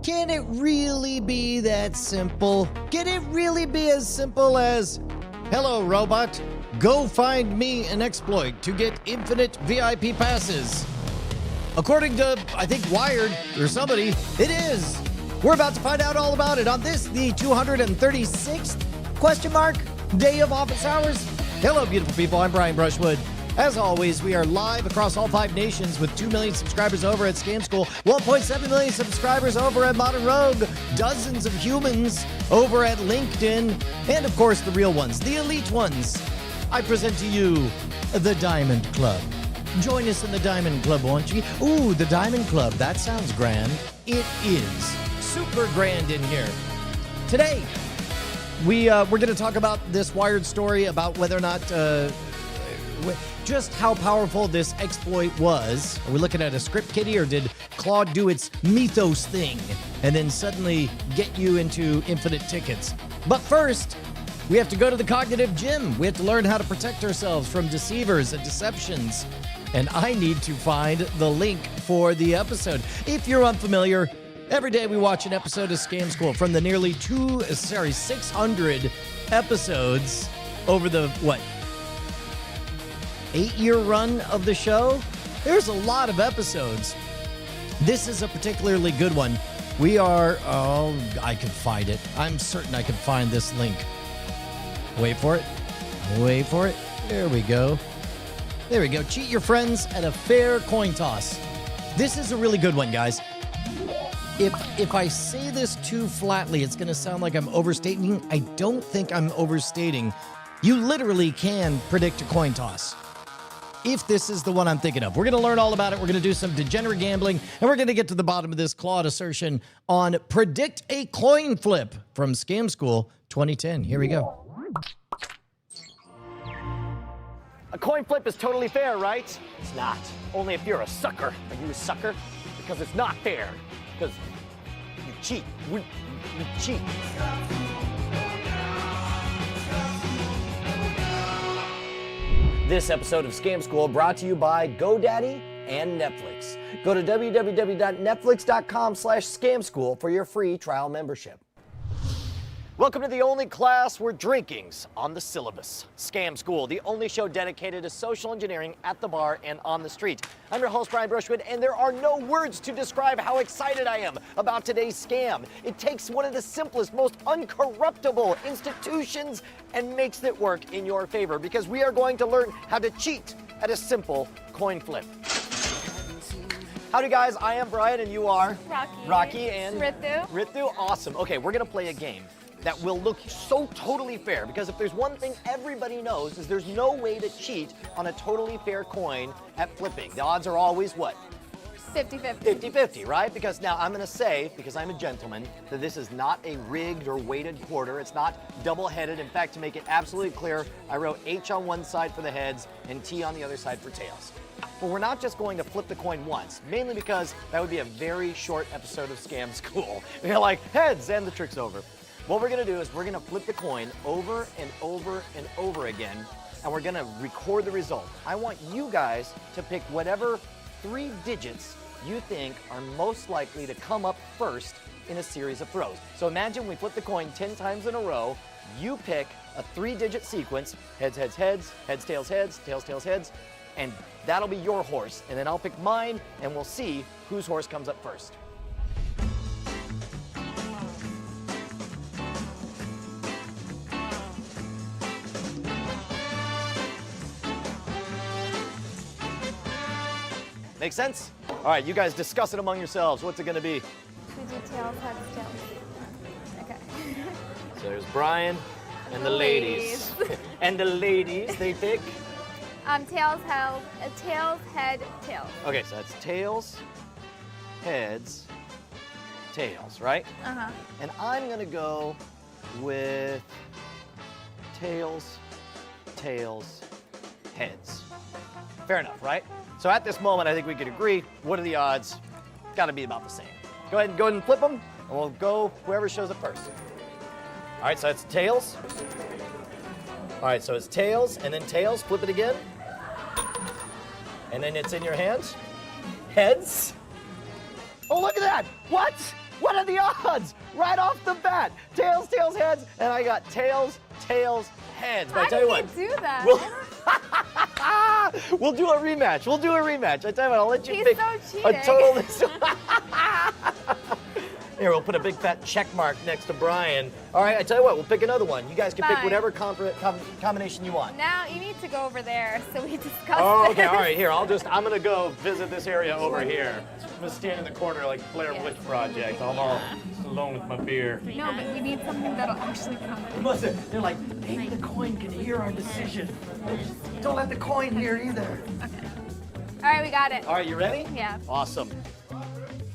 Can it really be that simple? Can it really be as simple as, hello, robot, go find me an exploit to get infinite VIP passes? According to, I think, Wired or somebody, it is. We're about to find out all about it on this, the 236th question mark day of office hours. Hello, beautiful people. I'm Brian Brushwood. As always, we are live across all 5 nations with 2 million subscribers over at Scam School, 1.7 million subscribers over at Modern Rogue, dozens of humans over at LinkedIn, and of course the real ones, the elite ones. I present to you the Diamond Club. Join us in the Diamond Club, won't you? Ooh, the Diamond Club. That sounds grand. It is super grand in here. Today, we're going to talk about this Wired story about whether or not, just how powerful this exploit was. Are we looking at a script kiddie, or did Claude do its mythos thing and then suddenly get you into infinite tickets? But first, we have to go to the cognitive gym. We have to learn how to protect ourselves from deceivers and deceptions. And I need to find the link for the episode. If you're unfamiliar, every day we watch an episode of Scam School from the nearly 600 episodes over the, 8-year run of the show. There's a lot of episodes. This is a particularly good one. We are, I can find it. I'm certain I can find this link. Wait for it. Wait for it. There we go. There we go. Cheat your friends at a fair coin toss. This is a really good one, guys. If I say this too flatly, it's going to sound like I'm overstating. I don't think I'm overstating. You literally can predict a coin toss, if this is the one I'm thinking of. We're going to learn all about it. We're going to do some degenerate gambling, and we're going to get to the bottom of this Claude assertion on Predict a Coin Flip from Scam School 2010. Here we go. A coin flip is totally fair, right? It's not. Only if you're a sucker. Are you a sucker? Because it's not fair. Because you cheat. We cheat. This episode of Scam School brought to you by GoDaddy and Netflix. Go to www.netflix.com/scamschool for your free trial membership. Welcome to the only class where drinking's on the syllabus. Scam School, the only show dedicated to social engineering at the bar and on the street. I'm your host, Brian Brushwood, and there are no words to describe how excited I am about today's scam. It takes one of the simplest, most uncorruptible institutions and makes it work in your favor, because we are going to learn how to cheat at a simple coin flip. Howdy guys, I am Brian and you are? Rocky and Ritu, awesome. Okay, we're gonna play a game that will look so totally fair, because if there's one thing everybody knows is there's no way to cheat on a totally fair coin at flipping. The odds are always what? 50-50. 50-50, right? Because now I'm gonna say, because I'm a gentleman, that this is not a rigged or weighted quarter. It's not double-headed. In fact, to make it absolutely clear, I wrote H on one side for the heads and T on the other side for tails. But we're not just going to flip the coin once, mainly because that would be a very short episode of Scam School. You're like, heads, and the trick's over. What we're gonna do is we're gonna flip the coin over and over and over again, and we're gonna record the result. I want you guys to pick whatever 3 digits you think are most likely to come up first in a series of throws. So imagine we flip the coin 10 times in a row. You pick a 3-digit sequence, heads, heads, heads, heads, tails, heads, tails, tails, heads, and that'll be your horse. And then I'll pick mine, and we'll see whose horse comes up first. Make sense? All right, you guys discuss it among yourselves. What's it gonna be? 2 tails, heads, tails. Okay. So there's Brian and the ladies. And the ladies, they pick? Tails, head, tails. Okay, so that's tails, heads, tails, right? Uh-huh. And I'm gonna go with tails, tails, heads. Fair enough, right? So at this moment, I think we could agree, what are the odds? Gotta be about the same. Go ahead and flip them, and we'll go whoever shows up first. All right, so it's tails. All right, so it's tails, and then tails, flip it again. And then it's in your hands. Heads. Oh, look at that. What? What are the odds right off the bat. Tails, tails, heads, and I got tails, tails, heads. But I tell you what, do that? We'll do a rematch. We'll do a rematch. I tell you what, I'll let you He's pick so a cheating. total. Here, we'll put a big fat check mark next to Brian. All right, I tell you what, we'll pick another one. You guys can pick Fine. whatever combination you want. Now you need to go over there so we discuss Oh, okay, this. all right, here, I'm gonna go visit this area over here. I'm gonna stand in the corner like Blair Witch Project. I'm all alone with my beer. No, but we need something that'll actually count. They're like, maybe the coin can hear our decision. Don't let the coin hear either. Okay. All right, we got it. All right, you ready? Yeah. Awesome.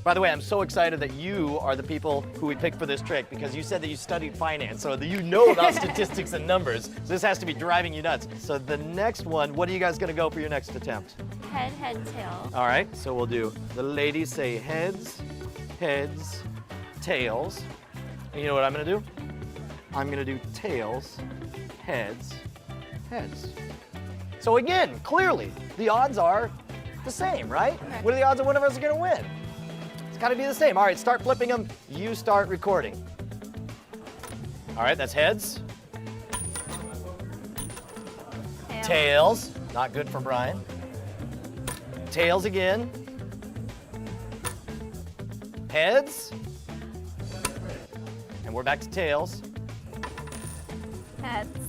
By the way, I'm so excited that you are the people who we picked for this trick because you said that you studied finance, so that you know about statistics and numbers. So this has to be driving you nuts. So the next one, what are you guys gonna go for your next attempt? Head, head, tail. All right, so we'll do, the ladies say heads, heads, tails. And you know what I'm gonna do? I'm gonna do tails, heads, heads. So again, clearly, the odds are the same, right? Okay. What are the odds that one of us is gonna win? It's gotta be the same. All right, start flipping them. You start recording. All right, that's heads. Tails, not good for Brian. Tails again. Heads. And we're back to tails. Heads.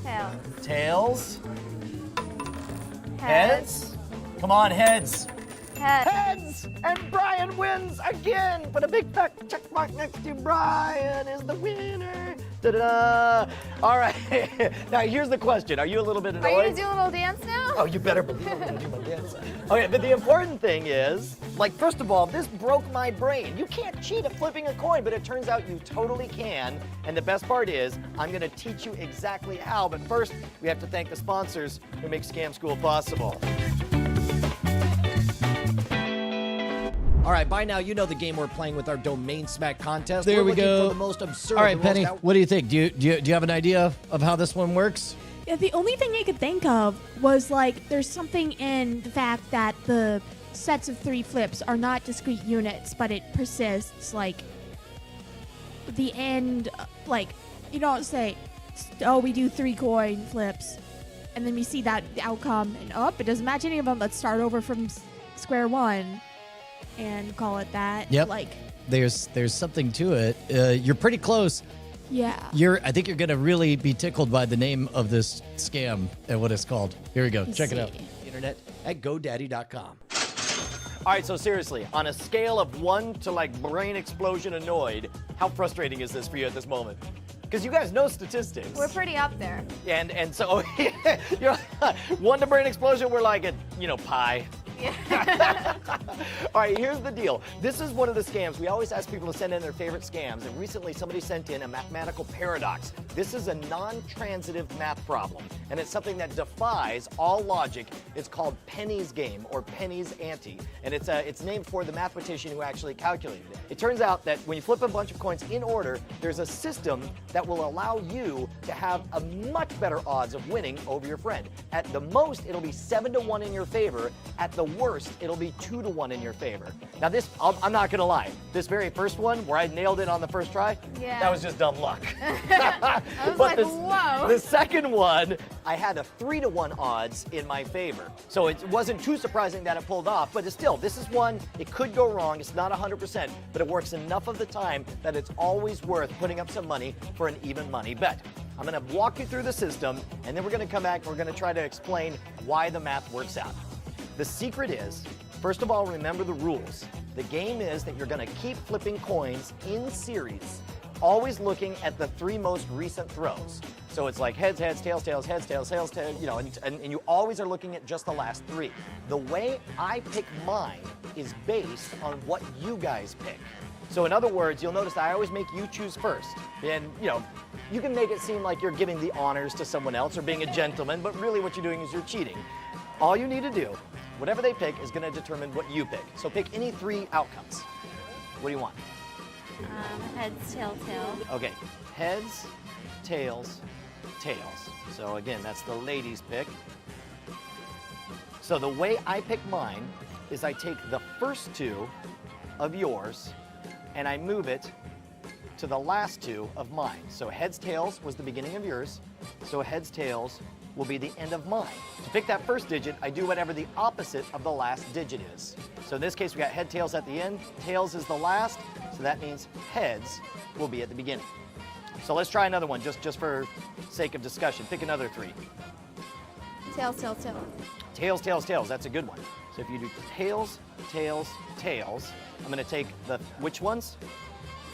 Tail. Tails. Heads. Come on, heads. Head. Heads! And Brian wins again! Put a big fat check mark next to Brian is the winner. Da-da-da. All right, now here's the question. Are you a little bit annoyed? Are you gonna do a little dance now? Oh, you better believe I'm gonna do my dance. Okay, but the important thing is, like, first of all, this broke my brain. You can't cheat at flipping a coin, but it turns out you totally can. And the best part is, I'm gonna teach you exactly how. But first, we have to thank the sponsors who make Scam School possible. All right, by now you know the game we're playing with our Domain Smack contest. There We're we looking go. For the most absurd. All right, the most Penny, what do you think? Do you have an idea of how this one works? Yeah, the only thing I could think of was like there's something in the fact that the sets of 3 flips are not discrete units, but it persists. Like the end, like you don't say, oh, we do 3 coin flips, and then we see that outcome and it doesn't match any of them. Let's start over from square one and call it that. Yep. Like There's something to it. You're pretty close. yeah. I think you're gonna really be tickled by the name of this scam and what it's called. Here we go. Let's Check it out. see. Internet at GoDaddy.com. All right, so seriously, on a scale of 1 to like brain explosion annoyed, how frustrating is this for you at this moment? Because you guys know statistics. We're pretty up there. And so, you're 1 to brain explosion, we're like at, pi. All right, here's the deal. This is one of the scams. We always ask people to send in their favorite scams, and recently somebody sent in a mathematical paradox. This is a non-transitive math problem, and it's something that defies all logic. It's called Penny's game, or Penny's ante, and it's named for the mathematician who actually calculated it. It turns out that when you flip a bunch of coins in order, there's a system that will allow you to have a much better odds of winning over your friend. At the most, it'll be 7 to 1 in your favor. At the worst, it'll be 2 to 1 in your favor. Now this, I'm not gonna lie, this very first one where I nailed it on the first try, that was just dumb luck. I was like, whoa. The second one, I had a 3 to 1 odds in my favor. So it wasn't too surprising that it pulled off, but still, this is one, it could go wrong, it's not 100%, but it works enough of the time that it's always worth putting up some money for an even money bet. I'm gonna walk you through the system, and then we're gonna come back and we're gonna try to explain why the math works out. The secret is, first of all, remember the rules. The game is that you're gonna keep flipping coins in series, always looking at the 3 most recent throws. So it's like heads, heads, tails, tails, heads, tails, tails, tails, and you always are looking at just the last 3. The way I pick mine is based on what you guys pick. So in other words, you'll notice I always make you choose first. And, you can make it seem like you're giving the honors to someone else or being a gentleman, but really what you're doing is you're cheating. All you need to do, whatever they pick is going to determine what you pick. So pick any 3 outcomes. What do you want? Heads, tail, tail. Okay, heads, tails, tails. So again, that's the ladies' pick. So the way I pick mine is I take the first 2 of yours, and I move it to the last two of mine. So heads, tails was the beginning of yours, so heads, tails will be the end of mine. To pick that first digit, I do whatever the opposite of the last digit is. So in this case, we got head, tails at the end. Tails is the last, so that means heads will be at the beginning. So let's try another one, just for sake of discussion. Pick another three. Tails, tails, tails. Tails, tails, tails, that's a good one. So if you do tails, tails, tails, I'm gonna take the, which ones?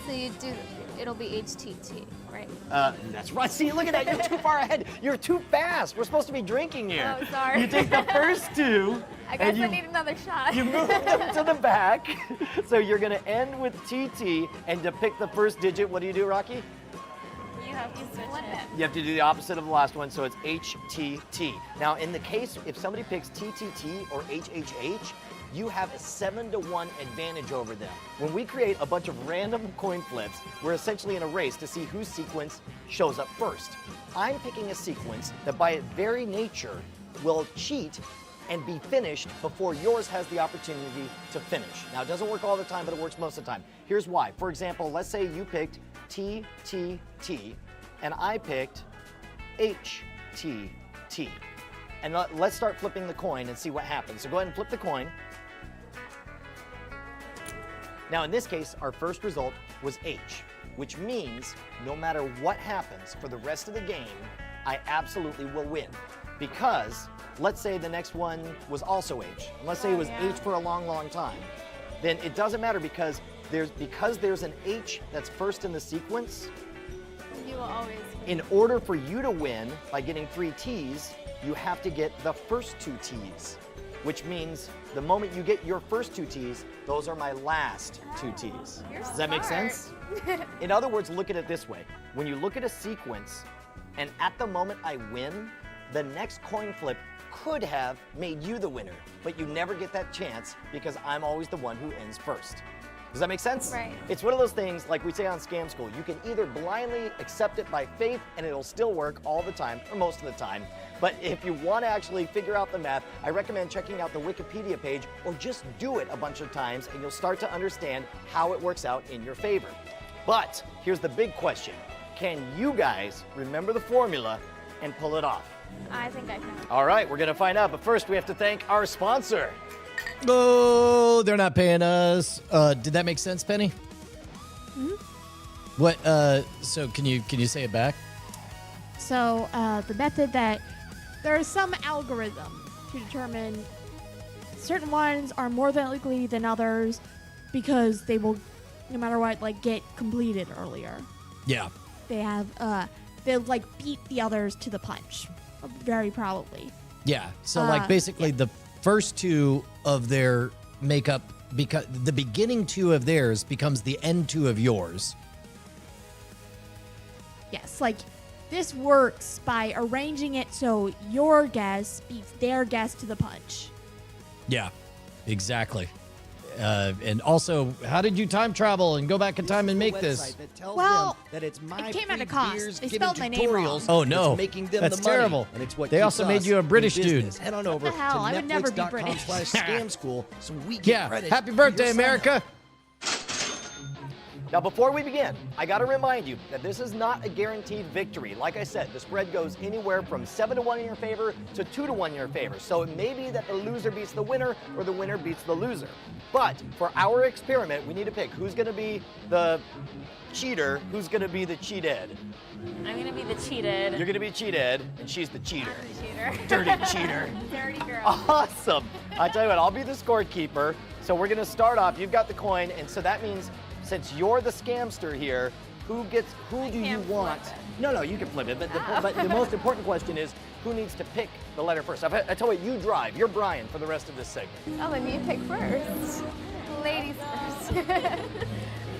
So you do, it'll be HTT, right? That's right. See, look at that. You're too far ahead. You're too fast. We're supposed to be drinking here. Oh, sorry. You take the first two. I guess and I need another shot. You move them to the back. So you're going to end with TT. And to pick the first digit, what do, Rocky? You have to split it. You have to do the opposite of the last one, so it's HTT. Now, in the case, if somebody picks TTT or HHH, you have a 7-to-1 advantage over them. When we create a bunch of random coin flips, we're essentially in a race to see whose sequence shows up first. I'm picking a sequence that by its very nature will cheat and be finished before yours has the opportunity to finish. Now, it doesn't work all the time, but it works most of the time. Here's why. For example, let's say you picked TTT and I picked HTT. And let's start flipping the coin and see what happens. So go ahead and flip the coin. Now in this case, our first result was H, which means no matter what happens for the rest of the game, I absolutely will win. Because let's say the next one was also H. And let's say it was H for a long, long time. Then it doesn't matter because there's an H that's first in the sequence. You will always In win. order for you to win by getting 3 T's, you have to get the first 2 T's, which means the moment you get your first 2 T's, those are my last 2 T's. Does that make sense? In other words, look at it this way. When you look at a sequence, and at the moment I win, the next coin flip could have made you the winner, but you never get that chance because I'm always the one who ends first. Does that make sense? Right. It's one of those things, like we say on Scam School, you can either blindly accept it by faith and it'll still work all the time, or most of the time. But if you want to actually figure out the math, I recommend checking out the Wikipedia page or just do it a bunch of times and you'll start to understand how it works out in your favor. But here's the big question. Can you guys remember the formula and pull it off? I think I can. All right, we're going to find out. But first, we have to thank our sponsor. Oh, they're not paying us. Did that make sense, Penny? Hmm? What? So can you say it back? So the method that there is some algorithm to determine certain ones are more likely than others because they will, no matter what, like get completed earlier. Yeah. They have they'll like beat the others to the punch, very probably. Yeah. So like basically the first 2 of their makeup, because the beginning 2 of theirs becomes the end 2 of yours. Yes, like this works by arranging it so your guess beats their guess to the punch. Yeah, exactly. And also, how did you time travel and go back in time and make this? Well, that it's my it came at a free cost. beers They giving spelled my name wrong. tutorials Oh, no. that's making them That's the money. terrible. And it's what They keeps also made us you a in British business. dude. Head on What over the hell? I to would never be British. netflix.com/scam school so we get Yeah. credit. Happy for your birthday, sign-up. America. Now, before we begin, I got to remind you that this is not a guaranteed victory. Like I said, the spread goes anywhere from 7-to-1 in your favor to 2-to-1 in your favor. So it may be that the loser beats the winner or the winner beats the loser. But for our experiment, we need to pick who's going to be the cheater, who's going to be the cheated. I'm going to be the cheated. You're going to be cheated, and she's the cheater. cheater. Dirty cheater. Dirty girl. Awesome. I tell you what, I'll be the scorekeeper. So we're going to start off. You've got the coin, and so that means since you're the scamster here, who do you can't want? flip it. No, you can flip it, but the most important question is who needs to pick the letter first. I tell you what, you drive. You're Brian for the rest of this segment. Oh, then you pick first. Ladies first.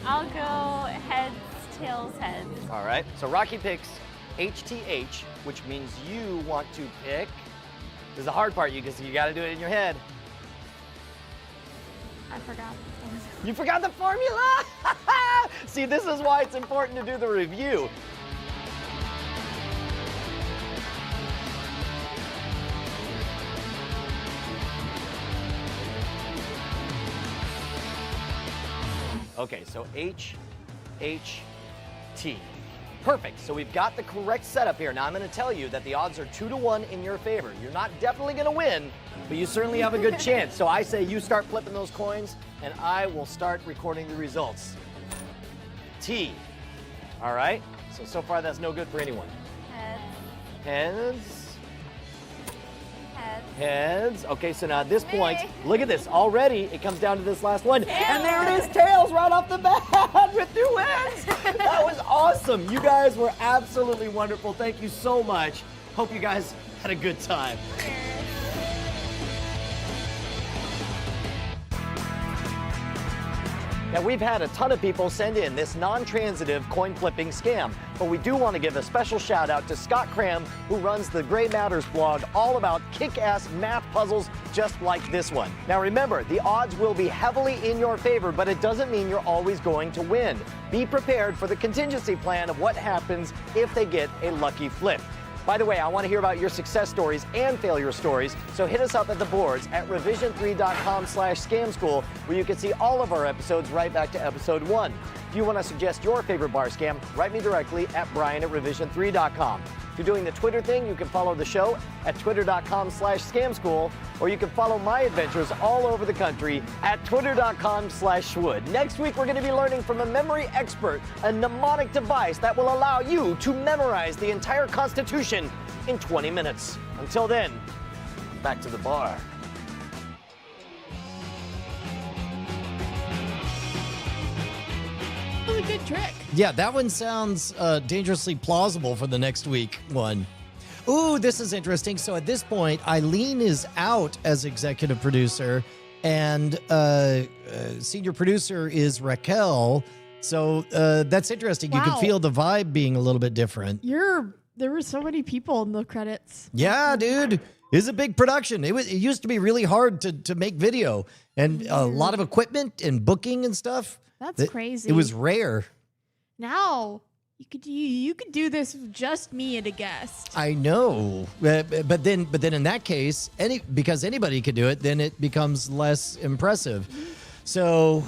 I'll go heads, tails, heads. All right. So Rocky picks HTH, which means you want to pick. This is the hard part, because you got to do it in your head. I forgot. You forgot the formula? See, this is why it's important to do the review. Okay, so H, H, T. Perfect. So we've got the correct setup here. Now I'm going to tell you that the odds are 2-1 in your favor. You're not definitely going to win, but you certainly have a good chance. So I say you start flipping those coins, and I will start recording the results. T. All right. So far that's no good for anyone. Heads. Heads. Heads. Heads. Okay, so now at this Me. point, look at this. Already, it comes down to this last one. And there it is, tails right off the bat with 2 wins. That was awesome. You guys were absolutely wonderful. Thank you so much. Hope you guys had a good time. Now, we've had a ton of people send in this non-transitive coin flipping scam, but we do want to give a special shout out to Scott Cram, who runs the Gray Matters blog all about kick-ass math puzzles just like this one. Now remember, the odds will be heavily in your favor, but it doesn't mean you're always going to win. Be prepared for the contingency plan of what happens if they get a lucky flip. By the way, I want to hear about your success stories and failure stories, so hit us up at the boards at revision3.com/scamschool, where you can see all of our episodes right back to episode 1. If you want to suggest your favorite bar scam, write me directly at brian@revision3.com. If you're doing the Twitter thing, you can follow the show at twitter.com/scamschool, or you can follow my adventures all over the country at twitter.com/schwood. Next week, we're going to be learning from a memory expert, a mnemonic device that will allow you to memorize the entire Constitution in 20 minutes. Until then, back to the bar. That was a good trick. Yeah, that one sounds dangerously plausible for the next week one. Ooh, this is interesting. So at this point, Eileen is out as executive producer, and senior producer is Raquel. So that's interesting. You Wow. can feel the vibe being a little bit different. There were so many people in the credits. Yeah, dude. It's a big production. It used to be really hard to make video, and a lot of equipment and booking and stuff. That's crazy. It was rare. Now you could do this with just me and a guest. I know, but then in that case, because anybody could do it, then it becomes less impressive. So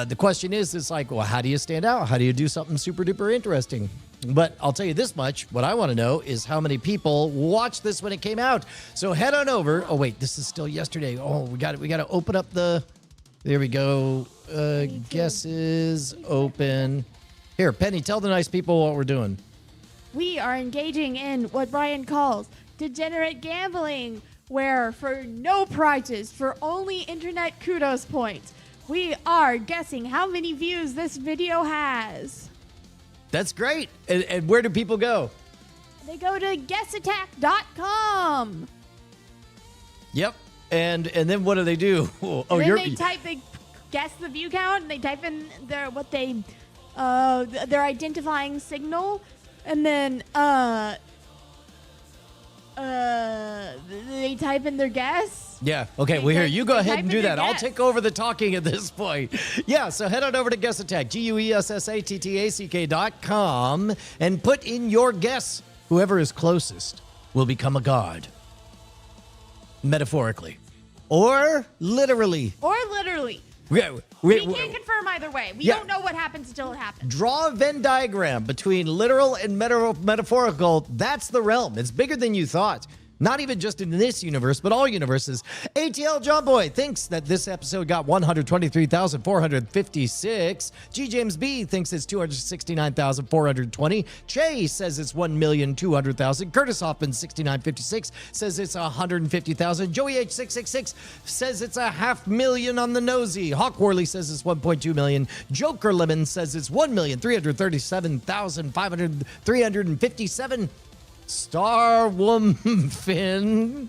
the question is like, well, how do you stand out? How do you do something super duper interesting? But I'll tell you this much. What I want to know is how many people watched this when it came out. So head on over. Oh wait, this is still yesterday. Oh, we got to open up the. There we go. Guesses open. Here, Penny, tell the nice people what we're doing. We are engaging in what Brian calls degenerate gambling, where for no prizes, for only internet kudos points, we are guessing how many views this video has. That's great. And where do people go? They go to guessattack.com. Yep. And then what do they do? Oh, And then they guess the view count, and they type in their identifying signal, and then they type in their guess. Yeah. Okay. Well, here, you go ahead and do that. I'll take over the talking at this point. Yeah. So head on over to Guess Attack, GUESSATTACK.com, and put in your guess. Whoever is closest will become a god. Metaphorically. Or literally. We can't confirm either way. We don't know what happens until it happens. Draw a Venn diagram between literal and metaphorical. That's the realm. It's bigger than you thought. Not even just in this universe, but all universes. ATL John Boy thinks that this episode got 123,456. G. James B thinks it's 269,420. Che says it's 1,200,000. Curtis Hoffman 6956 says it's 150,000. Joey H666 says it's 500,000 on the nosy. Hawk Worley says it's 1.2 million. Joker Lemon says it's 1,337,357. Star Woman Finn,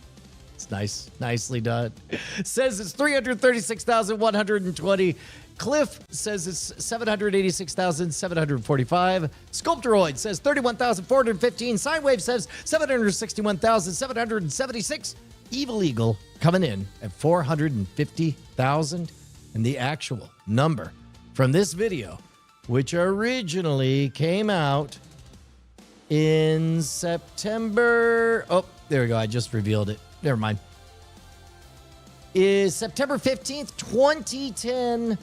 it's nice, nicely done, says it's 336,120. Cliff says it's 786,745. Sculptoroid says 31,415. Sinewave says 761,776. Evil Eagle coming in at 450,000. And the actual number from this video, which originally came out in September. Oh, there we go. I just revealed it. Never mind. Is September 15th, 2010.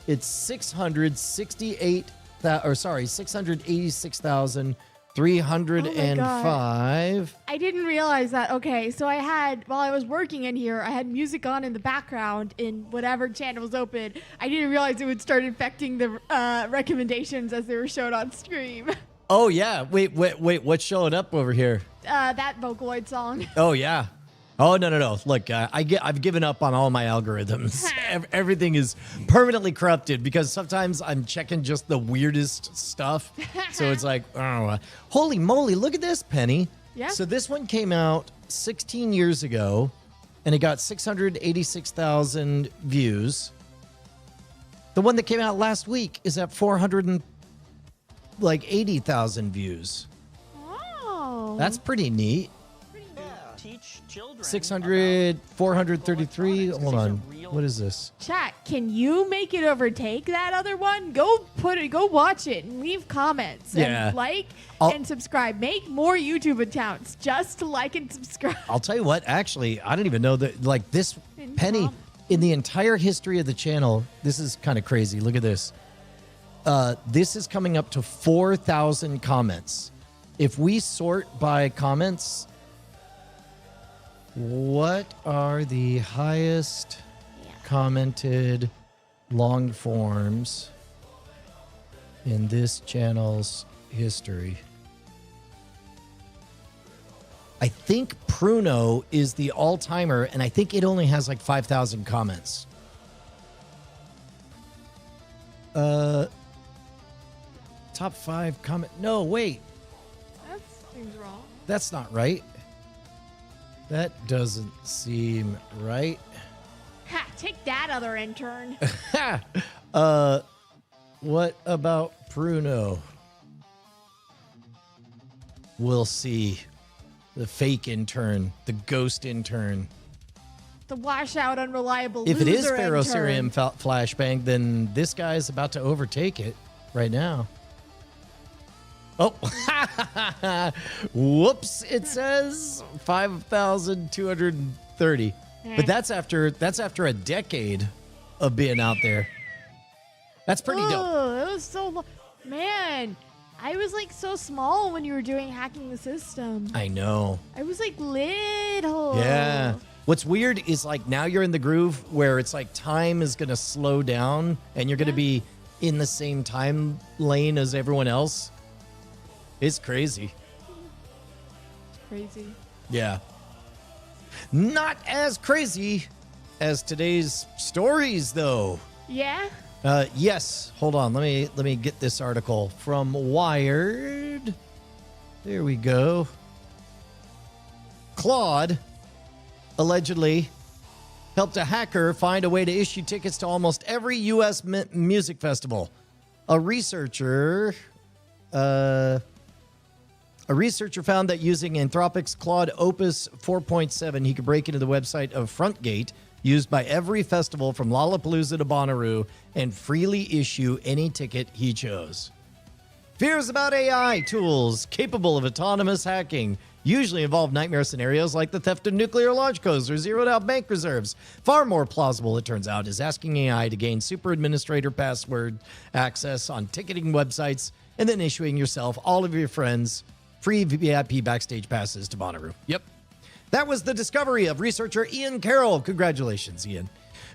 It's 686,305. I didn't realize that. Okay, so while I was working in here, I had music on in the background in whatever channel was open. I didn't realize it would start infecting the recommendations as they were shown on stream. Oh, yeah. Wait. What's showing up over here? That Vocaloid song. Oh, yeah. Oh, no. Look, I've given up on all my algorithms. Everything is permanently corrupted because sometimes I'm checking just the weirdest stuff. So it's like, oh, holy moly, look at this, Penny. Yeah. So this one came out 16 years ago, and it got 686,000 views. The one that came out last week is at 480,000 views. Oh. That's pretty neat. Teach children 433. Hold on. What is this? Chat, can you make it overtake that other one? Go watch it and leave comments and and subscribe. Make more YouTube accounts just to like and subscribe. I'll tell you what, actually, I don't even know that, like, this Penny, in the entire history of the channel, this is kind of crazy. Look at this. This is coming up to 4,000 comments. If we sort by comments, what are the highest commented long forms in this channel's history? I think Pruno is the all-timer, and I think it only has like 5,000 comments. Top 5 comment. No, wait. That seems wrong. That's not right. That doesn't seem right. Ha! Take that, other intern. What about Pruno? We'll see. The fake intern, the ghost intern. The washout, unreliable If loser it is Pharaoh intern. Syrian Flashbang, then this guy's about to overtake it right now. Oh, whoops! It says 5,230, but that's after a decade of being out there. That's pretty dope. Oh, it was so man. I was like so small when you were doing hacking the system. I know. I was like little. Yeah. What's weird is like now you're in the groove where it's like time is gonna slow down and you're gonna be in the same time lane as everyone else. It's crazy. It's crazy. Yeah. Not as crazy as today's stories, though. Yeah? Yes. Hold on. Let me get this article from Wired. There we go. Claude allegedly helped a hacker find a way to issue tickets to almost every U.S. music festival. A researcher found that using Anthropic's Claude Opus 4.7, he could break into the website of Frontgate, used by every festival from Lollapalooza to Bonnaroo, and freely issue any ticket he chose. Fears about AI tools capable of autonomous hacking usually involve nightmare scenarios like the theft of nuclear launch codes or zeroed-out bank reserves. Far more plausible, it turns out, is asking AI to gain super administrator password access on ticketing websites and then issuing yourself, all of your friends, free VIP backstage passes to Bonnaroo. Yep. That was the discovery of researcher Ian Carroll. Congratulations, Ian.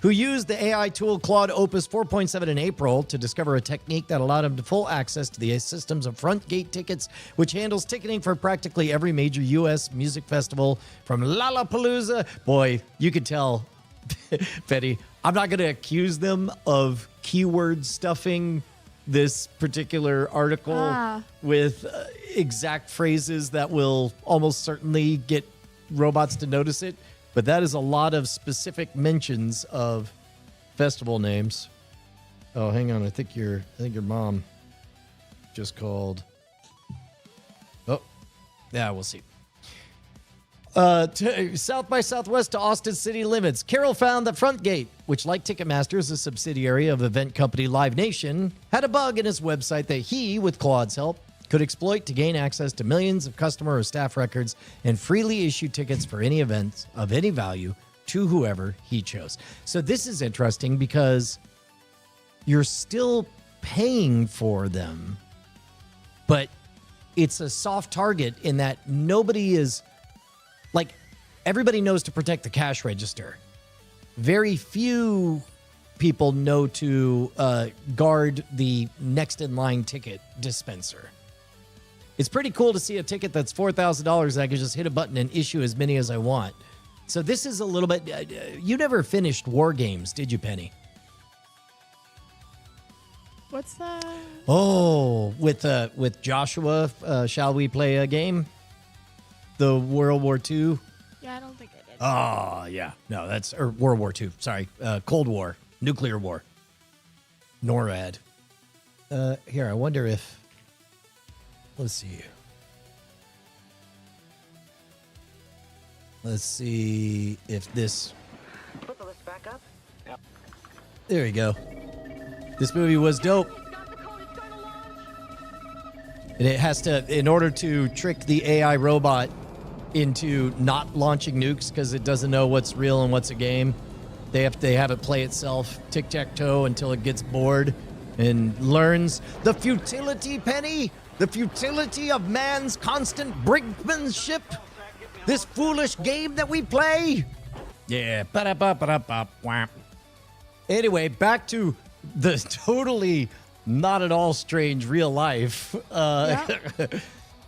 Who used the AI tool Claude Opus 4.7 in April to discover a technique that allowed him to full access to the systems of Frontgate Tickets, which handles ticketing for practically every major U.S. music festival from Lollapalooza. Boy, you could tell, Betty, I'm not going to accuse them of keyword stuffing this particular article with exact phrases that will almost certainly get robots to notice it, but that is a lot of specific mentions of festival names. Oh, hang on, I think your mom just called. Oh, yeah, we'll see. South by Southwest to Austin city limits. Carroll found that Frontgate, which like Ticketmaster is a subsidiary of event company Live Nation, had a bug in its website that he, with Claude's help, could exploit to gain access to millions of customer or staff records and freely issue tickets for any events of any value to whoever he chose. So this is interesting because you're still paying for them, but it's a soft target in that nobody is like, everybody knows to protect the cash register. Very few people know to guard the next in line ticket dispenser. It's pretty cool to see a ticket that's $4,000 and I can just hit a button and issue as many as I want. So this is a little bit. You never finished War Games, did you, Penny? What's that? Oh, with Joshua, shall we play a game? The World War II. Yeah, I don't think I did. Oh, yeah. No, that's or World War II. Sorry, Cold War, nuclear war. NORAD. Here, I wonder if. Let's see. Let's see if this. Put the list back up. Yep. There you go. This movie was dope. And it has to, in order to trick the AI robot into not launching nukes because it doesn't know what's real and what's a game, they have it play itself tic-tac-toe until it gets bored and learns the futility, Penny, the futility of man's constant brinkmanship. This foolish game that we play. Yeah. Anyway, back to the totally not at all strange real life.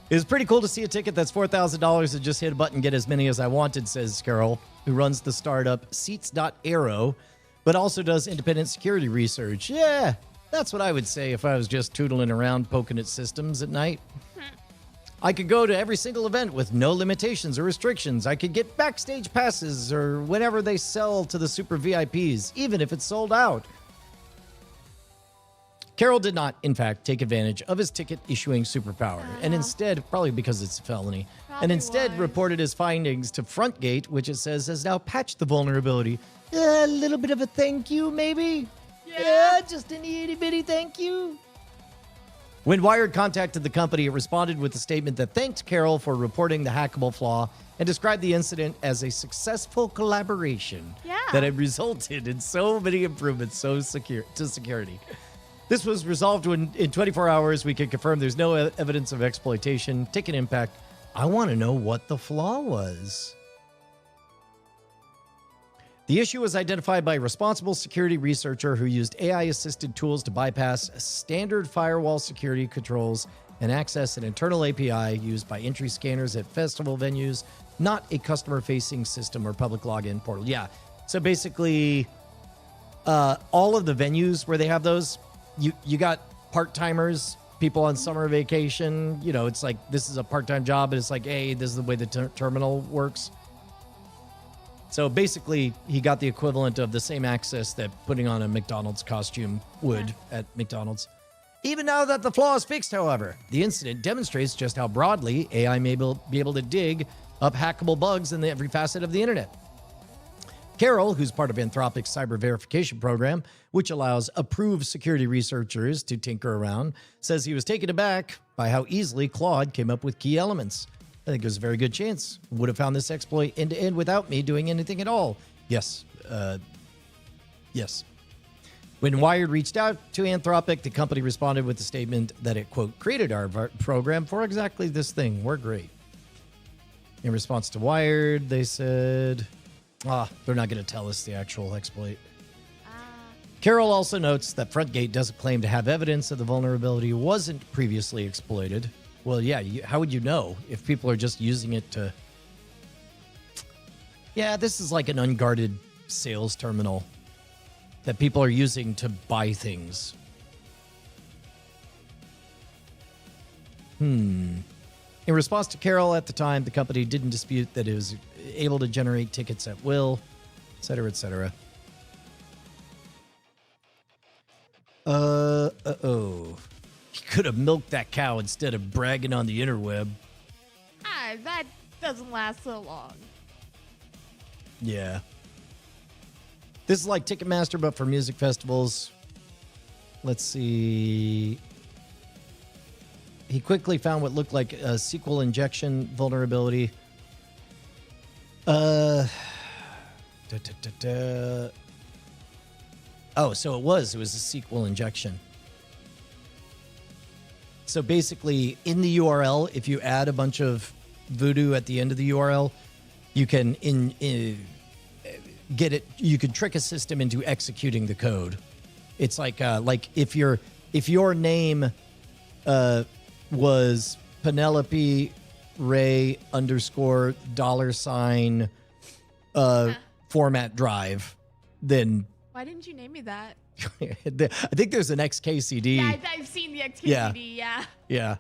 It's pretty cool to see a ticket that's $4,000 and just hit a button, get as many as I wanted, says Carol, who runs the startup Seats.aero, but also does independent security research. Yeah, that's what I would say if I was just tootling around poking at systems at night. I could go to every single event with no limitations or restrictions. I could get backstage passes or whenever they sell to the super VIPs, even if it's sold out. Carroll did not, in fact, take advantage of his ticket issuing superpower, and instead, probably because it's a felony, and instead reported his findings to Frontgate, which it says has now patched the vulnerability. A little bit of a thank you, maybe? Yeah, just an itty bitty thank you. When Wired contacted the company, it responded with a statement that thanked Carroll for reporting the hackable flaw and described the incident as a successful collaboration that had resulted in so many improvements to security. This was resolved when, in 24 hours, we can confirm there's no evidence of exploitation, ticket impact. I want to know what the flaw was. The issue was identified by a responsible security researcher who used AI-assisted tools to bypass standard firewall security controls and access an internal API used by entry scanners at festival venues, not a customer-facing system or public login portal. Yeah, so basically, all of the venues where they have those, you got part-timers, people on summer vacation. You know, it's like, this is a part-time job, and it's like, hey, this is the way the terminal works. So basically, he got the equivalent of the same access that putting on a McDonald's costume would at McDonald's. Even now that the flaw is fixed, however, the incident demonstrates just how broadly AI may be able to dig up hackable bugs in every facet of the internet. Carol, who's part of Anthropic's cyber verification program, which allows approved security researchers to tinker around, says he was taken aback by how easily Claude came up with key elements. I think there's a very good chance would have found this exploit end to end without me doing anything at all. Yes. Yes. When Wired reached out to Anthropic, the company responded with the statement that it, quote, created our program for exactly this thing. We're great. In response to Wired, they said, they're not going to tell us the actual exploit. Carol also notes that Frontgate doesn't claim to have evidence that the vulnerability wasn't previously exploited. Well, yeah, how would you know if people are just using it to... Yeah, this is like an unguarded sales terminal that people are using to buy things. In response to Carol at the time, the company didn't dispute that it was able to generate tickets at will, et cetera, et cetera. He could have milked that cow instead of bragging on the interweb. That doesn't last so long. Yeah. This is like Ticketmaster, but for music festivals. Let's see. He quickly found what looked like a SQL injection vulnerability. Oh, so it was a SQL injection. So basically, in the URL, if you add a bunch of voodoo at the end of the URL, you can get it. You can trick a system into executing the code. It's like if your name was Penelope Ray _ format drive, then Why didn't you name me that? I think there's an XKCD. Yeah, I've seen the XKCD. Yeah.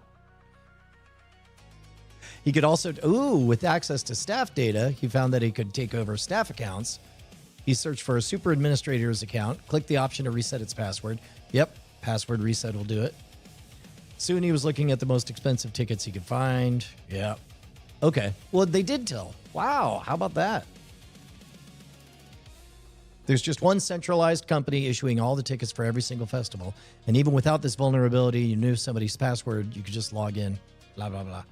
He could also, with access to staff data, he found that he could take over staff accounts. He searched for a super administrator's account, clicked the option to reset its password. Yep, password reset will do it. Soon he was looking at the most expensive tickets he could find. Yep. Okay, well, they did tell. Wow, how about that? There's just one centralized company issuing all the tickets for every single festival. And even without this vulnerability, you knew somebody's password, you could just log in. Blah, blah, blah.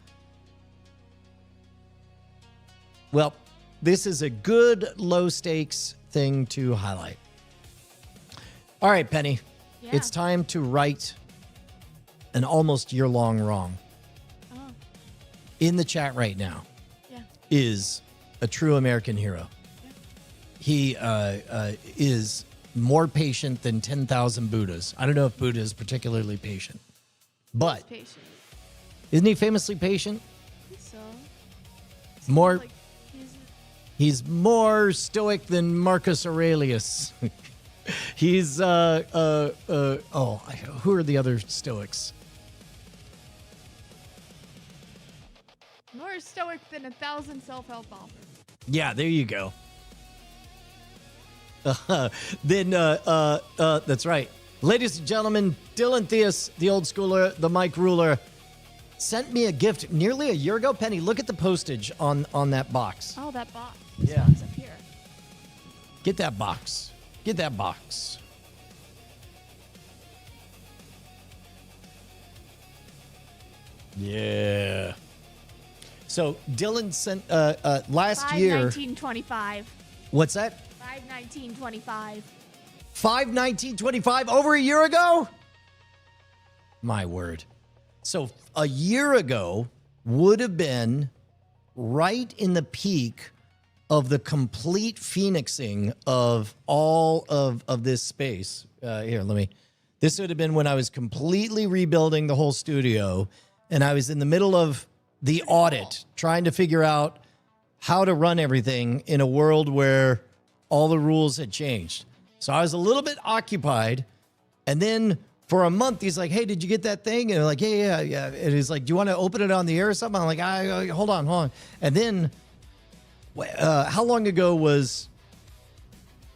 Well, this is a good low-stakes thing to highlight. All right, Penny. Yeah. It's time to right an almost year-long wrong. Oh. In the chat right now Yeah. is a true American hero. He is more patient than 10,000 Buddhas. I don't know if Buddha is particularly patient, but Patient. isn't he famously patient? I think so. More, Like, he's more stoic than Marcus Aurelius. He's who are the other Stoics? more stoic than 1,000 self-help authors. Yeah, there you go. That's right. Ladies and gentlemen, Dylan Theus, the old schooler, the mic ruler, sent me a gift nearly a year ago. Penny, look at the postage on that box. Oh, that box. Yeah. Box up here. Get that box. Get that box. Yeah. So Dylan sent last year. 5/19/25. What's that? 5/19/25. 5/19/25 over a year ago? My word. So a year ago would have been right in the peak of the complete phoenixing of all of this space. This would have been when I was completely rebuilding the whole studio, and I was in the middle of the audit, trying to figure out how to run everything in a world where all the rules had changed. So I was a little bit occupied. And then for a month, he's like, hey, did you get that thing? And I'm like, yeah. And he's like, do you want to open it on the air or something? I'm like, hold on. And then how long ago was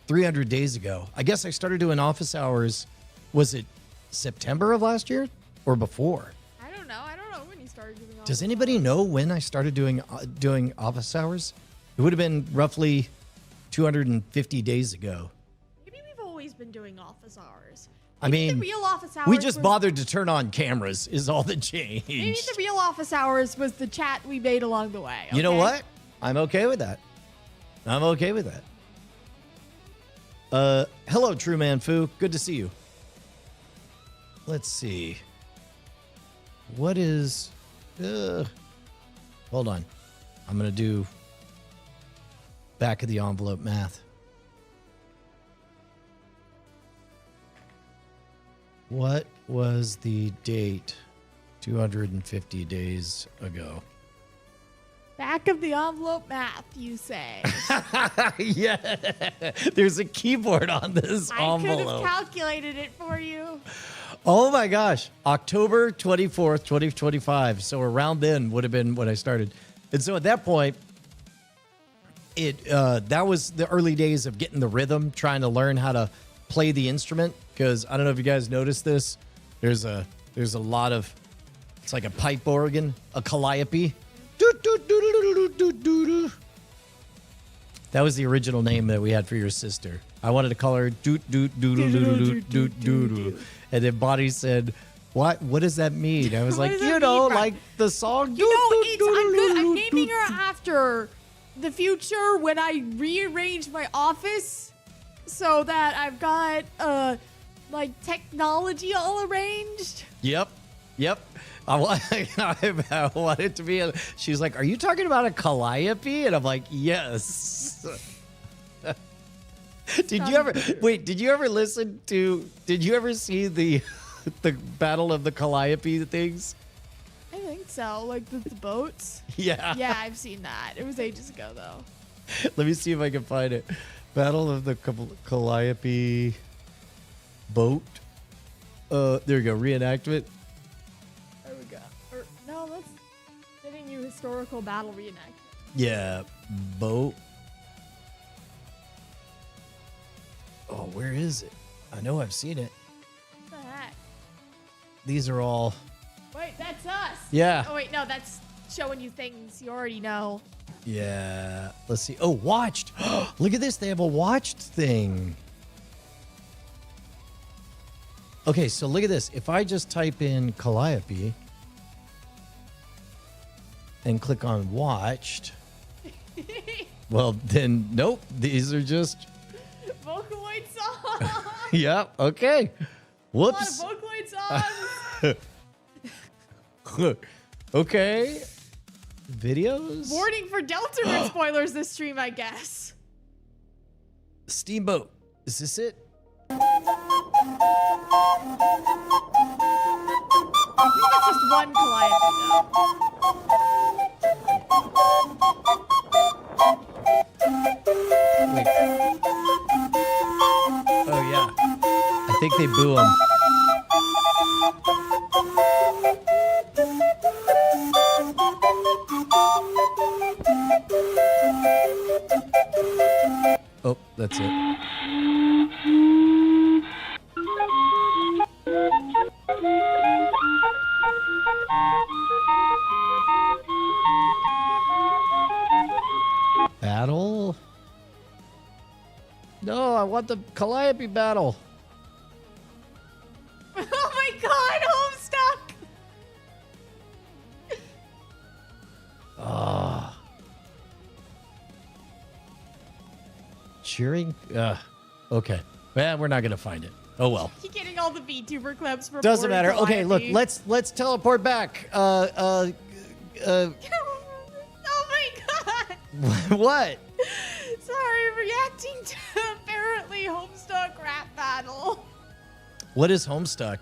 300 days ago? I guess I started doing office hours. Was it September of last year or before? I don't know. I don't know when you started doing all Does this. anybody know when I started doing office hours? It would have been roughly 250 days ago. Maybe we've always been doing office hours. I mean, The real office hours we just was- bothered to turn on cameras is all that changed. Maybe the real office hours was the chat we made along the way. You know okay? what? I'm okay with that. Hello, True Man Fu. Good to see you. Let's see. What is... hold on. I'm going to do back of the envelope math. What was the date 250 days ago? Back of the envelope math, you say. Yeah, there's a keyboard on this I could have envelope. calculated it for you. Oh my gosh, October 24th, 2025. So around then would have been when I started. And so at that point, that was the early days of getting the rhythm, trying to learn how to play the instrument. Because I don't know if you guys noticed this. There's a lot of, it's like a pipe organ, a calliope. That was the original name that we had for your sister. I wanted to call her doot doot doodle doodle doot doot doodle. And then Bonnie said, what does that mean? I was What like, does that mean, Brad? like the song. You know, I'm naming her after the future when I rearrange my office so that I've got like technology all arranged. Yep. I want it to be. She's like, "Are you talking about a calliope?" And I'm like, "Yes." Did you ever listen to? Did you ever see the Battle of the Calliope things? I think so. Like the boats. Yeah. Yeah, I've seen that. It was ages ago though. Let me see if I can find it. Battle of the Calliope boat. There we go. Reenactment. There we go. No, that's getting you historical battle reenactment. Yeah, boat. Oh, where is it? I know I've seen it. What the heck? These are all. Wait, that's us. Yeah. Oh wait, no, that's showing you things you already know. Yeah. Let's see. Oh, watched. Look at this. They have a watched thing. Okay, so look at this. If I just type in Calliope and click on watched, well, then, nope. These are just. Vocaloid songs. Yeah. Okay. Whoops. A lot of Vocaloid songs. Okay. Videos. Warning for Deltarune spoilers this stream, I guess. Steamboat. Is this it? I think it's just one Calliope Wait. Oh, yeah. I think they boo him. Oh, that's it. Battle? No, I want the Calliope battle. Oh my god, Homestuck! Cheering? Okay. Well, we're not gonna find it. Oh well. You're getting all the VTuber clips for Doesn't matter. Okay, look, Calliope. let's teleport back. Oh my god! What? Sorry, reacting to apparently Homestuck rap battle. What is Homestuck?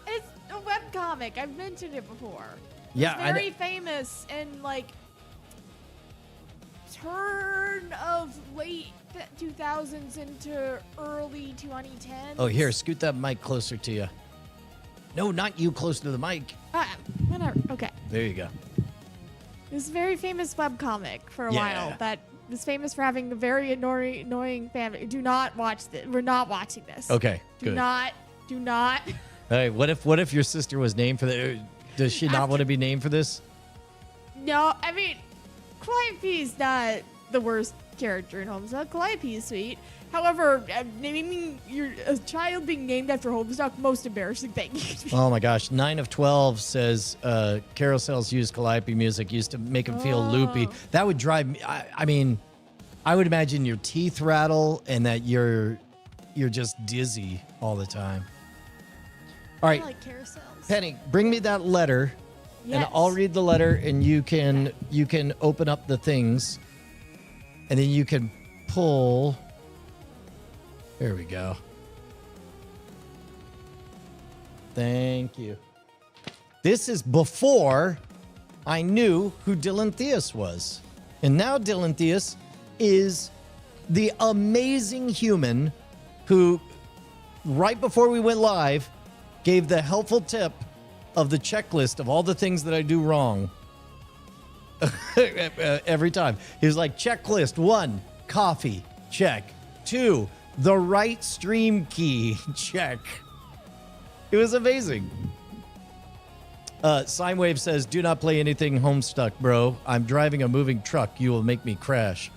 It's a webcomic. I've mentioned it before. Yeah, It's very famous in like turn of late 2000s into early 2010s. Oh, here, scoot that mic closer to you. No, not you, close to the mic. Whatever. Okay. There you go. This very famous webcomic for a Yeah. while that was famous for having a very annoying family. Do not watch this. We're not watching this. Okay, Do good. Do not. Hey, what if your sister was named for the? Does she not want to be named for this? No, I mean, Calliope is not the worst character in Homestuck. Calliope is sweet. However, naming a child being named after Homestuck, most embarrassing thing. Oh my gosh, 9 of 12 says carousels use Calliope music used to make them feel loopy. That would drive me. I mean, I would imagine your teeth rattle and that you're just dizzy all the time. All right, I like carousels. Penny, bring me that letter, and I'll read the letter, and you can open up the things, and then you can pull. There we go. Thank you. This is before I knew who Dylan Theus was. And now Dylan Theus is the amazing human who, right before we went live, gave the helpful tip of the checklist of all the things that I do wrong. Every time. He was like, checklist 1, coffee, check. 2, the right stream key, check. It was amazing. Sinewave says, do not play anything Homestuck, bro. I'm driving a moving truck. You will make me crash.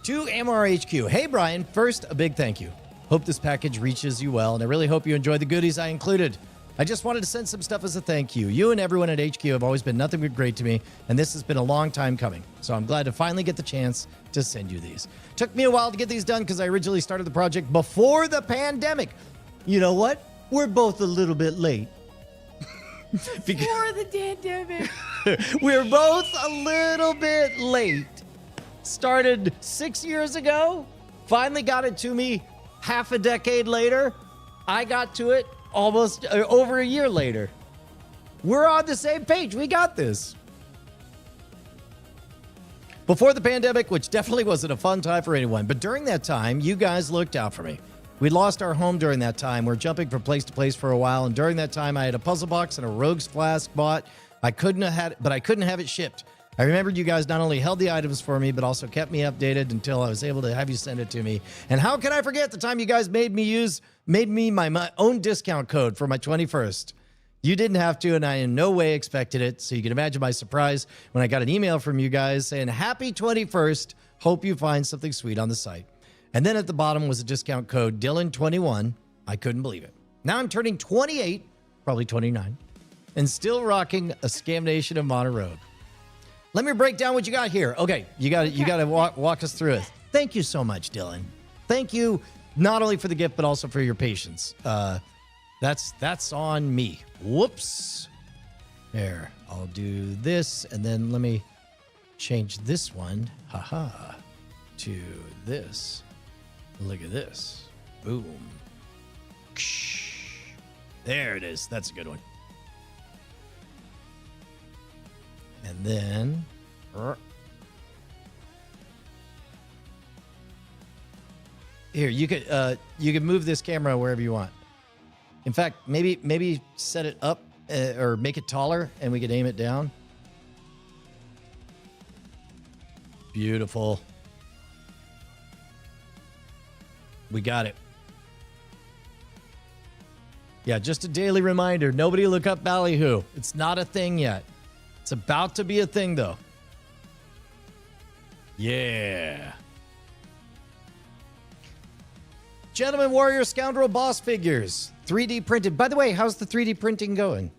To MRHQ. Hey, Brian. First, a big thank you. Hope this package reaches you well, and I really hope you enjoy the goodies I included. I just wanted to send some stuff as a thank you. You and everyone at HQ have always been nothing but great to me, and this has been a long time coming. So I'm glad to finally get the chance to send you these. Took me a while to get these done because I originally started the project before the pandemic. You know what? We're both a little bit late. For the pandemic. We're both a little bit late. Started 6 years ago. Finally got it to me half a decade later. I got to it almost over a year later. We're on the same page. We got this. Before the pandemic, which definitely wasn't a fun time for anyone, but during that time, you guys looked out for me. We lost our home during that time. We're jumping from place to place for a while, and during that time, I had a puzzle box and a rogue's flask bought. I couldn't have it shipped. I remembered you guys not only held the items for me, but also kept me updated until I was able to have you send it to me. And how can I forget the time you guys made me my own discount code for my 21st? You didn't have to, and I in no way expected it. So you can imagine my surprise when I got an email from you guys saying, happy 21st. Hope you find something sweet on the site. And then at the bottom was a discount code, Dylan21. I couldn't believe it. Now I'm turning 28, probably 29, and still rocking a Scam Nation of Mono Rogue. Let me break down what you got here. Okay, you got to walk us through it. Thank you so much, Dylan. Thank you not only for the gift, but also for your patience. That's on me. Whoops. There, I'll do this, and then let me change this one, to this. Look at this. Boom. There it is. That's a good one. And then here you could move this camera wherever you want. In fact, maybe set it up or make it taller, and we could aim it down. Beautiful. We got it. Yeah, just a daily reminder. Nobody look up Ballyhoo. It's not a thing yet. It's about to be a thing, though. Yeah. Gentleman, warrior, scoundrel, boss figures. 3D printed. By the way, how's the 3D printing going?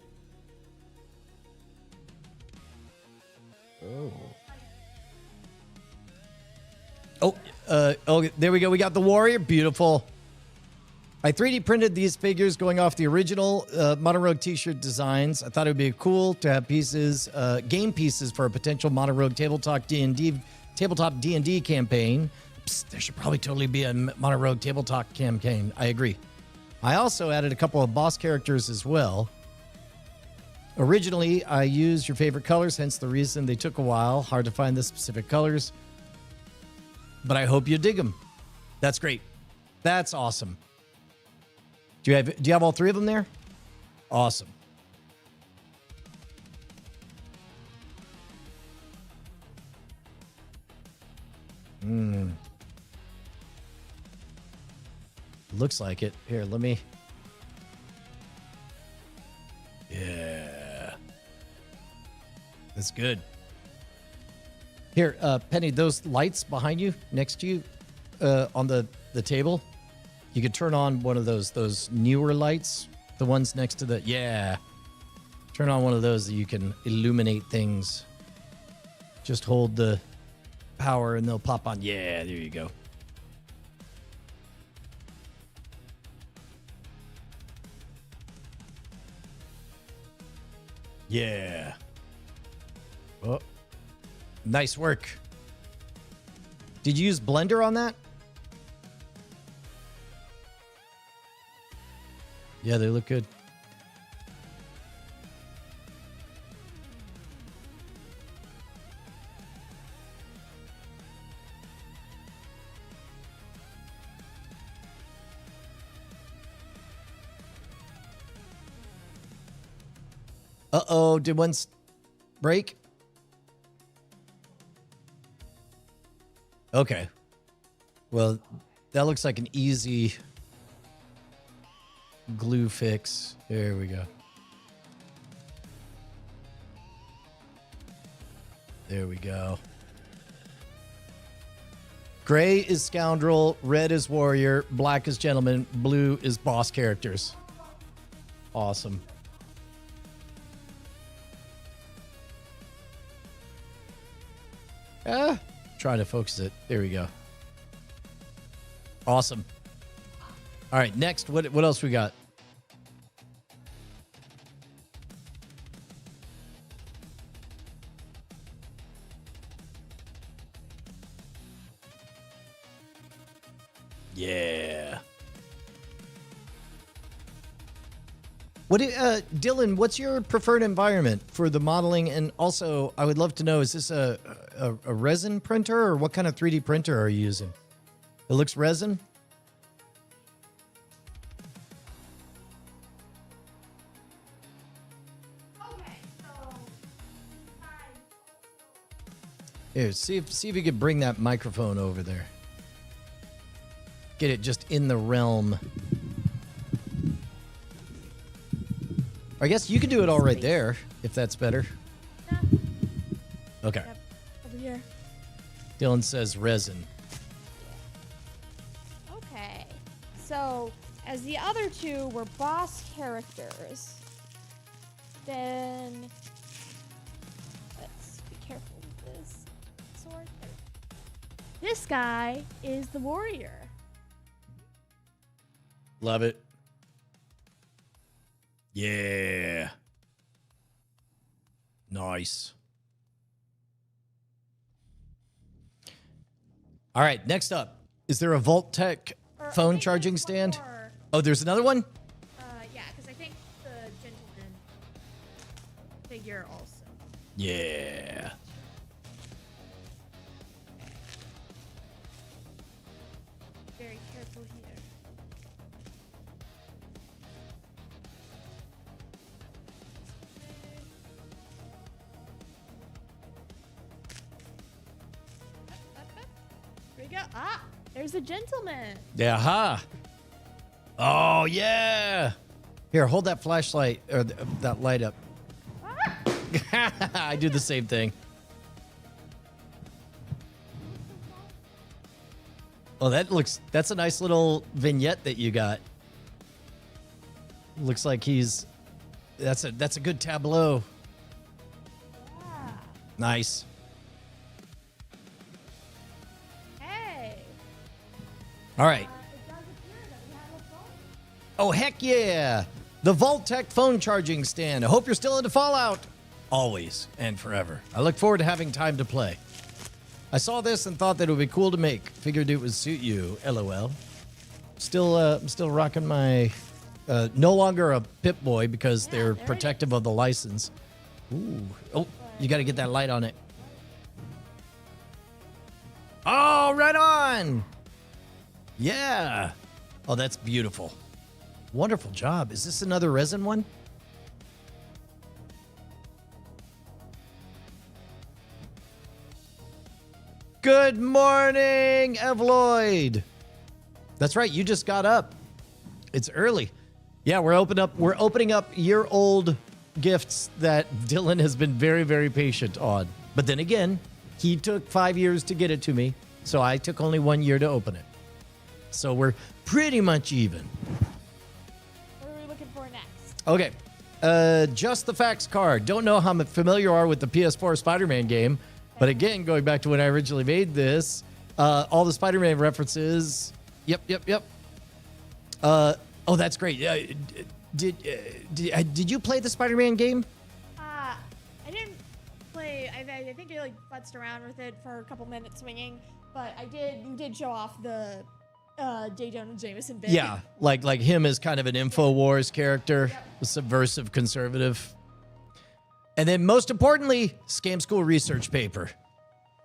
Oh, there we go. We got the warrior. Beautiful. I 3D printed these figures going off the original Mono Rogue t-shirt designs. I thought it would be cool to have pieces, game pieces for a potential Mono Rogue tabletop D&D campaign. Psst, there should probably totally be a Mono Rogue tabletop campaign. I agree. I also added a couple of boss characters as well. Originally, I used your favorite colors, hence the reason they took a while. Hard to find the specific colors. But I hope you dig them. That's great. That's awesome. Do you have all three of them there? Awesome. Looks like it. Here, let me. Yeah. That's good. Here, Penny, those lights behind you, next to you, on the table, you could turn on one of those newer lights, the ones next to the, yeah. Turn on one of those that you can illuminate things. Just hold the power and they'll pop on. Yeah, there you go. Yeah. Oh, nice work. Did you use Blender on that? Yeah, they look good. Uh-oh, did one break? Okay. Well, that looks like an easy glue fix. There we go. There we go. Gray is scoundrel, red is warrior, black is gentleman, blue is boss characters. Awesome. trying to focus it. There we go. Awesome. All right, next, what else we got? Yeah. Dylan, what's your preferred environment for the modeling? And also, I would love to know, is this a resin printer, or what kind of 3D printer are you using? It looks resin? Here, see if you could bring that microphone over there. Get it just in the realm. I guess you can do it all right there, if that's better. Yeah. Okay. Yep. Over here. Dylan says resin. Okay. So, as the other two were boss characters, then let's be careful with this sword. This guy is the warrior. Love it. Yeah. Nice. All right, next up. Is there a Vault-Tec Or I phone think charging there's one stand? more. Oh, there's another one? Yeah, because I think the gentleman figure also. Yeah. Very careful here. Here we go. Ah, there's a gentleman. Yeah, ha. Oh, yeah. Here, hold that flashlight, or that light up. I do the same thing. Oh, that's a nice little vignette that you got. Looks like that's a good tableau. Yeah. Nice. Hey. All right. It does appear that we have a phone. Oh, heck yeah. The Vault-Tec phone charging stand. I hope you're still into Fallout. Always and forever. I look forward to having time to play. I saw this and thought that it would be cool to make. Figured it would suit you. LOL. I'm still rocking my no longer a Pip-Boy because they're there it protective of the license. Ooh. Oh, you got to get that light on it. Oh, right on. Yeah. Oh, that's beautiful. Wonderful job. Is this another resin one? Good morning, Evloid. That's right. You just got up. It's early. Yeah, we're opening up year-old gifts that Dylan has been very, very patient on. But then again, he took 5 years to get it to me, so I took only 1 year to open it. So we're pretty much even. What are we looking for next? Okay. Just the facts card. Don't know how familiar you are with the PS4 Spider-Man game, but again, going back to when I originally made this, all the Spider-Man references. Yep. Oh, that's great. Did you play the Spider-Man game? I didn't play. I think I futzed around with it for a couple minutes swinging, but you did show off the J. Jonah Jameson bit. Yeah, like him as kind of an InfoWars character, a subversive conservative. And then most importantly, Scam School research paper.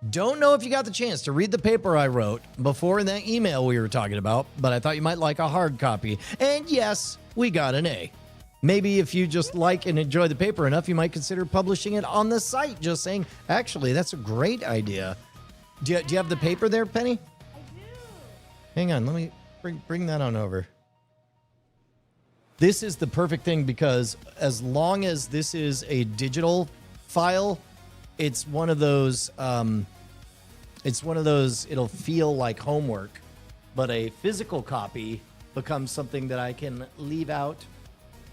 Don't know if you got the chance to read the paper I wrote before in that email we were talking about, but I thought you might like a hard copy. And yes, we got an A. Maybe if you just like and enjoy the paper enough, you might consider publishing it on the site, just saying, actually, that's a great idea. Do you have the paper there, Penny? I do. Hang on, let me bring that on over. This is the perfect thing because as long as this is a digital file, it's one of those, it'll feel like homework, but a physical copy becomes something that I can leave out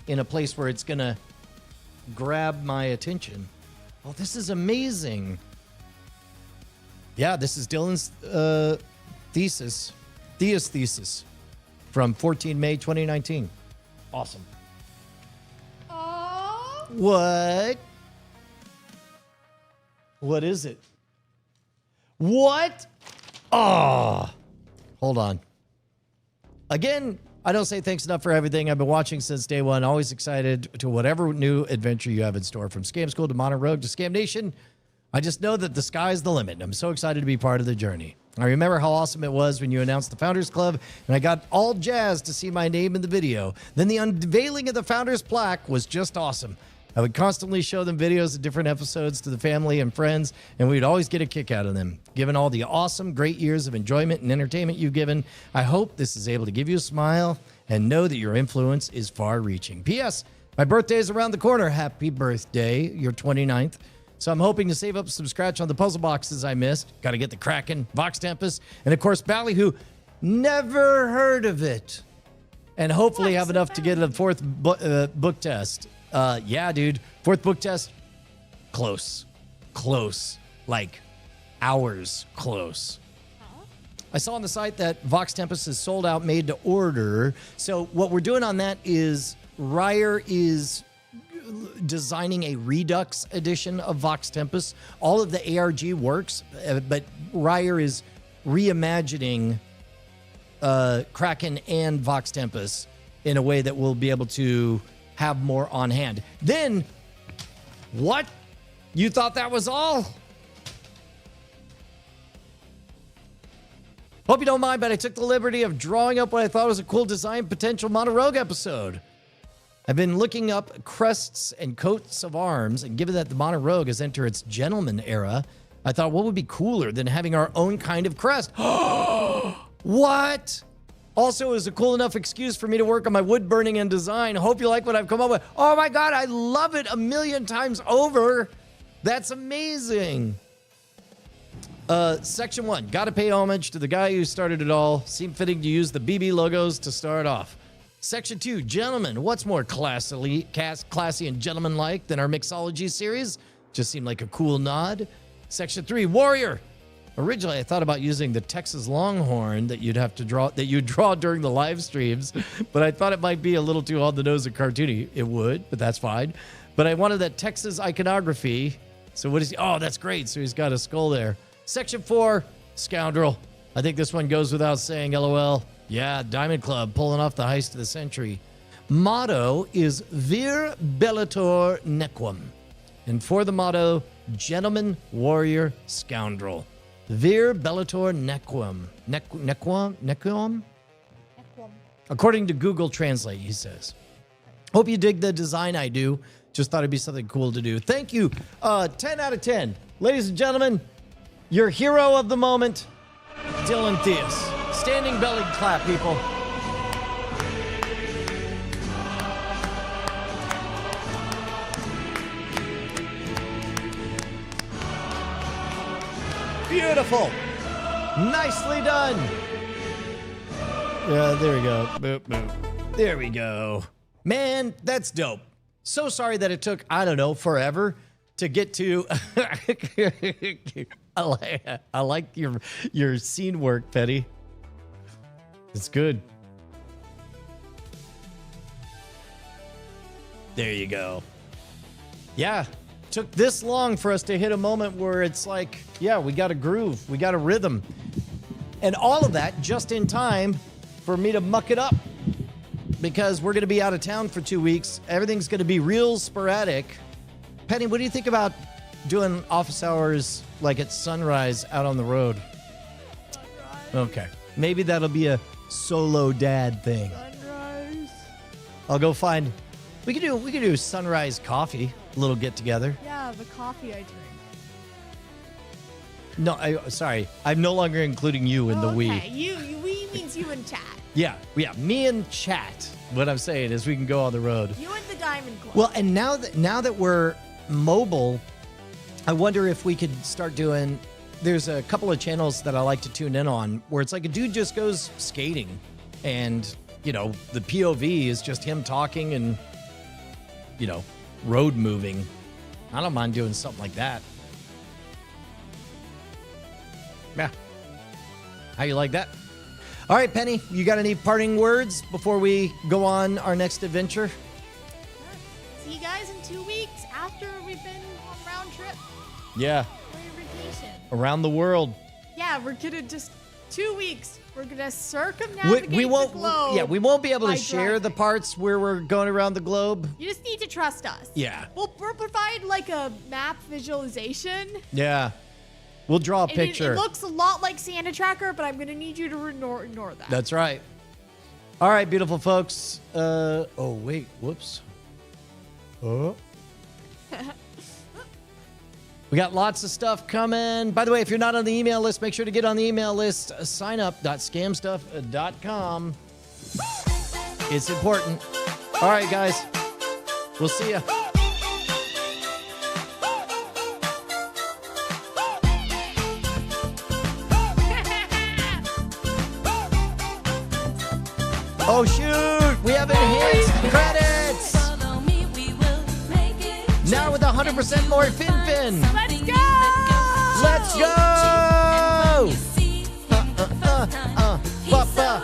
in a place where it's going to grab my attention. Oh, this is amazing. Yeah, this is Dylan's thesis from 14 May 2019. Awesome. What? What is it? What? Oh, hold on. Again, I don't say thanks enough for everything. I've been watching since day one. Always excited to whatever new adventure you have in store, from Scam School to Modern Rogue to Scam Nation. I just know that the sky's the limit, and I'm so excited to be part of the journey. I remember how awesome it was when you announced the Founders Club, and I got all jazzed to see my name in the video. Then the unveiling of the Founders plaque was just awesome. I would constantly show them videos of different episodes to the family and friends, and we'd always get a kick out of them. Given all the awesome, great years of enjoyment and entertainment you've given, I hope this is able to give you a smile and know that your influence is far-reaching. P.S. My birthday is around the corner. Happy birthday, your 29th. So I'm hoping to save up some scratch on the puzzle boxes I missed. Got to get the Kraken, Vox Tempest, and of course Ballyhoo. Never heard of it. And hopefully have enough to get a fourth book test. Yeah, dude. Fourth book test. Close. Like hours close. I saw on the site that Vox Tempest is sold out, made to order. So what we're doing on that is Ryer is designing a Redux edition of Vox Tempest. All of the ARG works, but Ryer is reimagining Kraken and Vox Tempest in a way that we'll be able to have more on hand. Then, what? You thought that was all? Hope you don't mind, but I took the liberty of drawing up what I thought was a cool design potential Mono Rogue episode. I've been looking up crests and coats of arms, and given that the Mono Rogue has entered its gentleman era, I thought, what would be cooler than having our own kind of crest? What? Also, it was a cool enough excuse for me to work on my wood burning and design. Hope you like what I've come up with. Oh my God, I love it 1,000,000 times over. That's amazing. Section 1, gotta pay homage to the guy who started it all. Seemed fitting to use the BB logos to start off. Section 2, gentlemen, what's more classy and gentleman-like than our mixology series? Just seemed like a cool nod. Section 3, warrior. Originally, I thought about using the Texas Longhorn that you'd draw during the live streams, but I thought it might be a little too on the nose and cartoony. It would, but that's fine. But I wanted that Texas iconography. So what is he? Oh, that's great. So he's got a skull there. Section 4, scoundrel. I think this one goes without saying, LOL. Yeah, Diamond Club pulling off the heist of the century. Motto is Vir Bellator Nequam. And for the motto, Gentleman, Warrior, Scoundrel. Vir Bellator Nequam. Nequam? According to Google Translate, he says. Hope you dig the design I do. Just thought it'd be something cool to do. Thank you. 10 out of 10. Ladies and gentlemen, your hero of the moment, Dylan Theus. Standing belly clap, people. Beautiful. Nicely done. There we go. Boop, boop. There we go. Man, that's dope. So sorry that it took, I don't know, forever to get to. I like your scene work, Petty. It's good. There you go. Yeah, took this long for us to hit a moment where it's like, yeah, we got a groove, we got a rhythm. And all of that just in time for me to muck it up. Because we're going to be out of town for 2 weeks. Everything's going to be real sporadic. Penny, what do you think about doing office hours like at sunrise out on the road? Okay. Maybe that'll be a solo dad thing. Sunrise. I'll go find. We could do sunrise coffee, a little get together. Yeah, the coffee I drink. No, sorry. I'm no longer including you in the we. Okay, we means you and chat. Yeah, me and chat. What I'm saying is we can go on the road. You and the Diamond Club. Well, and now that we're mobile, I wonder if we could start doing. There's a couple of channels that I like to tune in on where it's like a dude just goes skating, and the POV is just him talking and road moving. I don't mind doing something like that. Yeah. How you like that? All right, Penny, you got any parting words before we go on our next adventure? See you guys in 2 weeks after we've been on round trip Yeah. for your vacation. Around the world. Yeah, we're gonna just 2 weeks. We're gonna circumnavigate We won't. the globe. Yeah, we won't be able to by share the driving. parts where we're going around the globe. You just need to trust us. Yeah. We'll provide like a map visualization. Yeah. We'll draw a And picture. It looks a lot like Santa Tracker, but I'm gonna need you to ignore that. That's right. All right, beautiful folks. Oh wait, whoops. Oh. We got lots of stuff coming. By the way, if you're not on the email list, make sure to get on the email list. Signup.scamstuff.com. It's important. All right, guys. We'll see ya. Oh, shoot. We haven't hit credits. Now with 100% more Fin. Let's go! Let's go!